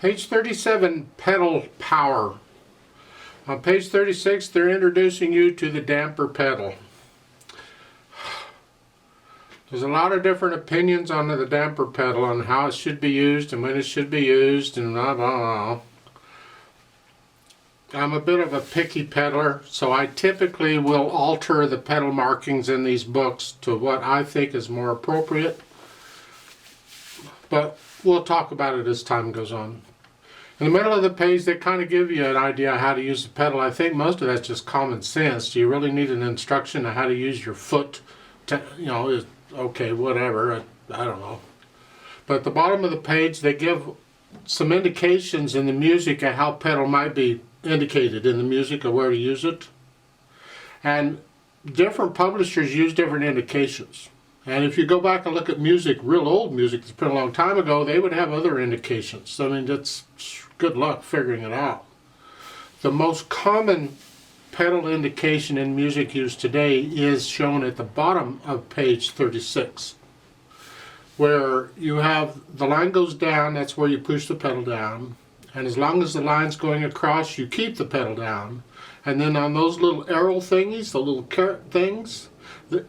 Page 37, pedal power. On page 36, they're introducing you to the damper pedal. There's a lot of different opinions on the damper pedal, on how it should be used and when it should be used and blah blah blah. I'm a bit of a picky peddler, so I typically will alter the pedal markings in these books to what I think is more appropriate. But we'll talk about it as time goes on. In the middle of the page, they kind of give you an idea how to use the pedal. I think most of that's just common sense. Do you really need an instruction on how to use your foot? Okay, whatever, I don't know. But at the bottom of the page, they give some indications in the music of how pedal might be indicated in the music or where to use it. And different publishers use different indications. And if you go back and look at music, real old music that's been a long time ago, they would have other indications. I mean, that's good luck figuring it out. The most common pedal indication in music used today is shown at the bottom of page 36, where you have the line goes down, that's where you push the pedal down, and as long as the line's going across, you keep the pedal down. And then on those little arrow thingies, the little caret things,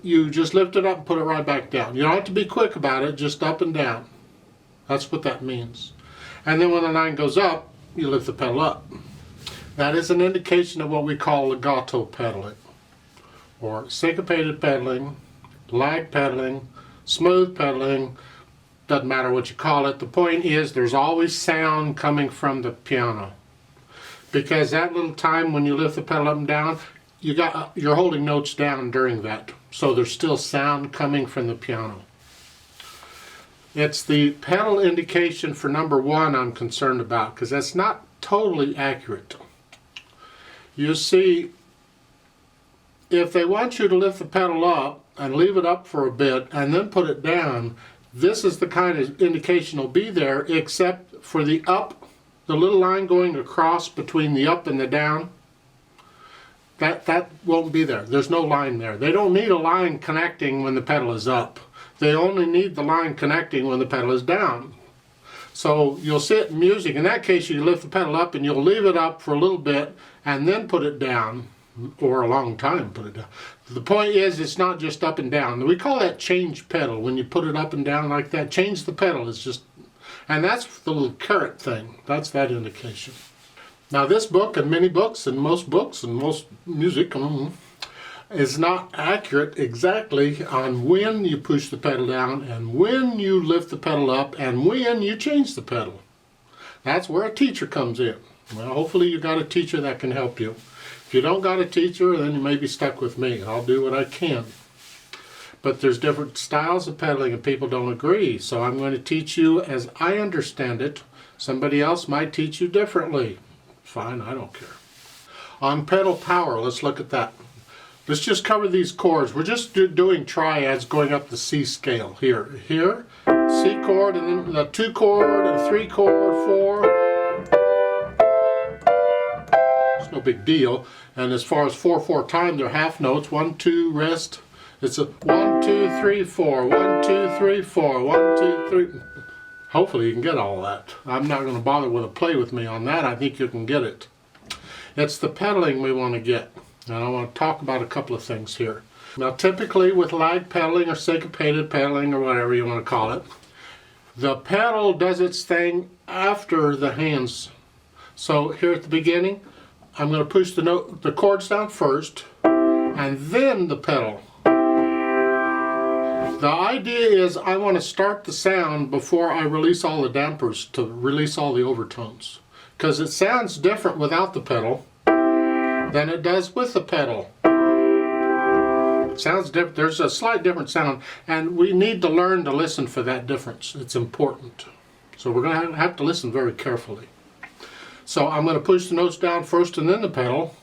you just lift it up and put it right back down. You don't have to be quick about it, just up and down. That's what that means. And then when the line goes up, you lift the pedal up. That is an indication of what we call legato pedaling, or syncopated pedaling, lag pedaling, smooth pedaling. Doesn't matter what you call it. The point is there's always sound coming from the piano, because that little time when you lift the pedal up and down, you're holding notes down during that, so there's still sound coming from the piano. It's the pedal indication for number 1 I'm concerned about, because that's not totally accurate. You see, if they want you to lift the pedal up and leave it up for a bit and then put it down, this is the kind of indication will be there, except for the up, the little line going across between the up and the down. That won't be there. There's no line there. They don't need a line connecting when the pedal is up. They only need the line connecting when the pedal is down. So you'll see it in music. In that case, you lift the pedal up and you'll leave it up for a little bit and then put it down, or a long time put it down. The point is, it's not just up and down. We call that change pedal. When you put it up and down like that, change the pedal. It's just, and that's the little caret thing. That's that indication. Now this book and many books and most music is not accurate exactly on when you push the pedal down and when you lift the pedal up and when you change the pedal. That's where a teacher comes in. Well, hopefully you got a teacher that can help you. If you don't got a teacher, then you may be stuck with me. I'll do what I can. But there's different styles of pedaling and people don't agree. So I'm going to teach you as I understand it. Somebody else might teach you differently. Fine, I don't care. On pedal power, let's look at that. Let's just cover these chords. We're just doing triads going up the C scale. Here, C chord, and then the 2 chord, a 3 chord, 4. It's no big deal. And as far as 4/4 time, they're half notes. 1, 2, rest. It's a 1, 2, 3, 4. 1, 2, 3, 4. 1, 2, 3. Hopefully you can get all that. I'm not going to bother with a play with me on that. I think you can get it. It's the pedaling we want to get. And I want to talk about a couple of things here. Now typically with lag pedaling or syncopated pedaling or whatever you want to call it, the pedal does its thing after the hands. So here at the beginning, I'm going to push the chords down first and then the pedal. The idea is I want to start the sound before I release all the dampers to release all the overtones, because it sounds different without the pedal than it does with the pedal. It sounds different. There's a slight different sound, and we need to learn to listen for that difference. It's important. So we're going to have to listen very carefully. So I'm going to push the notes down first and then the pedal.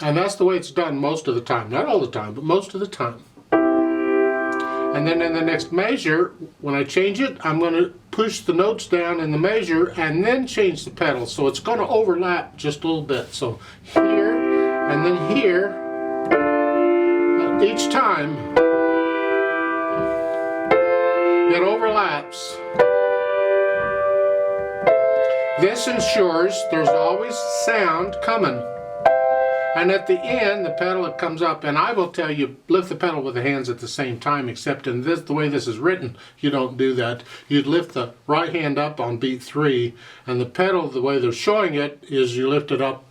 And that's the way it's done most of the time. Not all the time, but most of the time. And then in the next measure, when I change it, I'm going to push the notes down in the measure and then change the pedal. So it's going to overlap just a little bit. So here and then here, each time it overlaps. This ensures there's always sound coming. And at the end, the pedal, it comes up, and I will tell you, lift the pedal with the hands at the same time, except in this, the way this is written, you don't do that. You'd lift the right hand up on beat 3, and the pedal, the way they're showing it, is you lift it up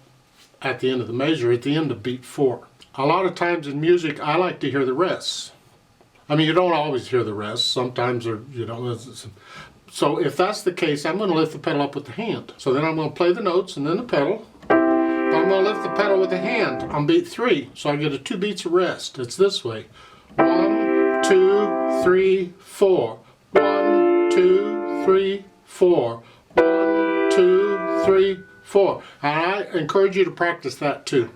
at the end of the measure, at the end of beat 4. A lot of times in music, I like to hear the rests. I mean, you don't always hear the rests. Sometimes, so if that's the case, I'm going to lift the pedal up with the hand. So then I'm going to play the notes and then the pedal. I'm going to lift the pedal with the hand on beat 3, so I get a 2 beats of rest. It's this way. 1, 2, 3, 4. 1, 2, 3, 4. 1, 2, 3, 4. And I encourage you to practice that too.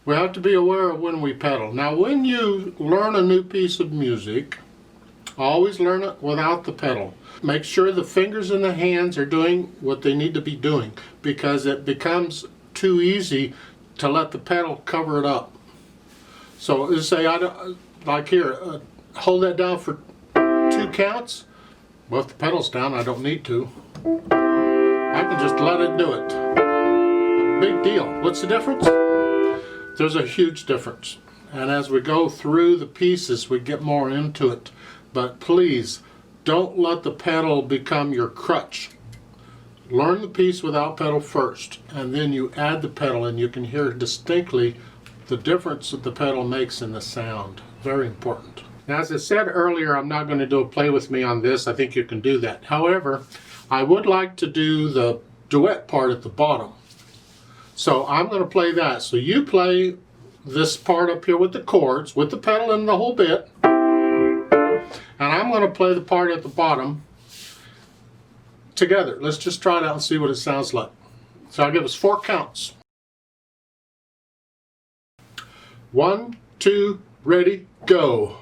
We have to be aware of when we pedal. Now, when you learn a new piece of music, always learn it without the pedal. Make sure the fingers and the hands are doing what they need to be doing, because it becomes too easy to let the pedal cover it up. So let's say like here, hold that down for 2 counts. Well, if the pedal's down, I don't need to. I can just let it do it. Big deal. What's the difference? There's a huge difference. And as we go through the pieces, we get more into it. But please, don't let the pedal become your crutch. Learn the piece without pedal first, and then you add the pedal, and you can hear distinctly the difference that the pedal makes in the sound. Very important. Now, as I said earlier, I'm not going to do a play with me on this. I think you can do that. However, I would like to do the duet part at the bottom. So I'm going to play that. So you play this part up here with the chords, with the pedal and the whole bit. And I'm going to play the part at the bottom together. Let's just try it out and see what it sounds like. So I'll give us 4 counts. 1, 2, ready, go.